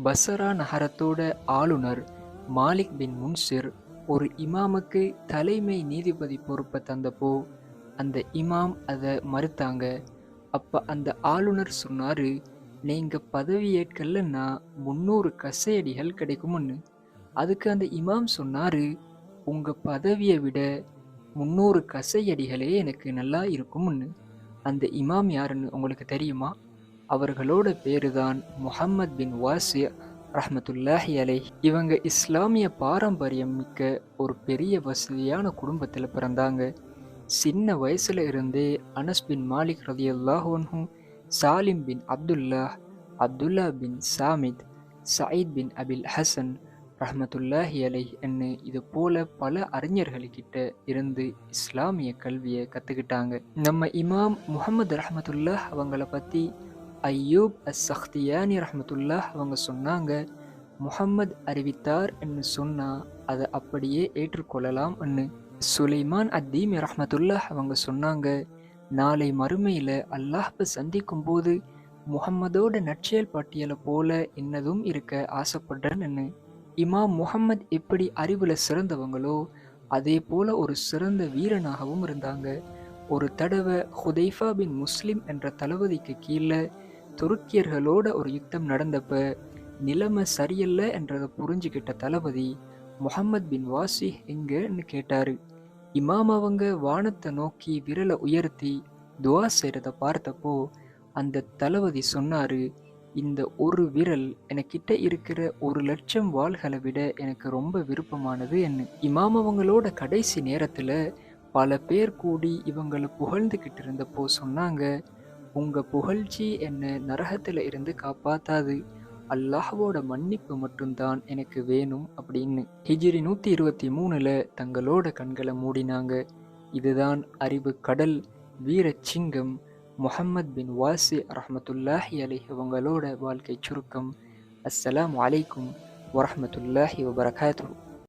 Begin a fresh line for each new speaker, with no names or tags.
Basra நகரத்தோட ஆளுநர் மாலிக் பின் முன்சிர் ஒரு இமாமுக்கு தலைமை நீதிபதி பொறுப்பை தந்தப்போ அந்த இமாம் அதை மறுத்தாங்க. அப்ப அந்த ஆளுநர் சொன்னாரு, நீங்க பதவி ஏற்கலன்னா 300 கசையடிகள் கிடைக்கும்னு. அதுக்கு அந்த இமாம் சொன்னாரு, உங்க பதவியை விட 300 கசையடிகளே எனக்கு நல்லா இருக்கும்னு. அந்த இமாம் யாருன்னு உங்களுக்கு தெரியுமா? அவர்களோட பேரு தான் முஹம்மத் பின் வாசி ரஹ்மத்துல்லாஹி அலைஹ். இவங்க இஸ்லாமிய பாரம்பரியம் மிக்க ஒரு பெரிய வசதியான குடும்பத்தில் பிறந்தாங்க. சின்ன வயசுல இருந்தே அனஸ் பின் மாலிக் ரலியல்லாஹு அன்ஹு, சாலிம் பின் அப்துல்லாஹ், அப்துல்லா பின் சாமித், சயீத் பின் அபில் ஹசன் ரஹ்மத்துல்லாஹி அலைஹ் என்று இது போல பல அறிஞர்கள்கிட்ட இருந்து இஸ்லாமிய கல்வியை கத்துக்கிட்டாங்க. நம்ம இமாம் முஹம்மது ரஹ்மத்துல்லாஹ் அவங்கள பத்தி அய்யூப் அஸ்-சக்தியானி ரஹ்மத்துல்லாஹ் அவங்க சொன்னாங்க, முஹம்மது அறிவித்தார் என்று சொன்னா அதை அப்படியே ஏற்றுக்கொள்ளலாம் என்று. சுலைமான் அத்தீமி ரஹ்மத்துல்லாஹ் அவங்க சொன்னாங்க, நாளை மறுமையில அல்லாஹ்வை சந்திக்கும் போது முஹம்மதோட நற்செயல் பட்டியலை போல என்னதும் இருக்க ஆசைப்படுறேன்னு. இமாம் முஹம்மது எப்படி அறிவுல சிறந்தவங்களோ அதே போல ஒரு சிறந்த வீரனாகவும் இருந்தாங்க. ஒரு தடவை ஹுதைஃபா பின் முஸ்லிம் என்ற தளபதிக்கு கீழே துருக்கியர்களோட ஒரு யுத்தம் நடந்தப்ப நிலைமை சரியில்லை என்றதை புரிஞ்சுக்கிட்ட தளபதி முஹம்மத் பின் வாசி எங்கன்னு கேட்டாரு. இமாம் அவங்க வானத்தை நோக்கி விரலை உயர்த்தி துவா செய்யறத பார்த்தப்போ அந்த தளபதி சொன்னாரு, இந்த ஒரு விரல் எனக்கிட்ட இருக்கிற 1,00,000 வாள்களை விட எனக்கு ரொம்ப விருப்பமானது என்ன. இமாம் அவங்களோட கடைசி நேரத்துல பல பேர் கூடி இவங்களை புகழ்ந்துகிட்டு இருந்தப்போ சொன்னாங்க, உங்க புகழ்ச்சி என்ன நரகத்துல இருந்து காப்பாத்தாது, அல்லாஹ்வோட மன்னிப்பு மட்டும்தான் எனக்கு வேணும் அப்படின்னு. ஹிஜ்ரி 123ல தங்களோட கண்களை மூடினாங்க. இதுதான் அறிவு கடல் வீரச்சிங்கம் முஹம்மத் பின் வாசி ரஹ்மத்துல்லாஹி அலைஹி அவங்களோட வாழ்க்கை சுருக்கம். அஸ்ஸலாமு அலைக்கும் வரஹ்மத்துல்லாஹி வபரகாத்துஹு.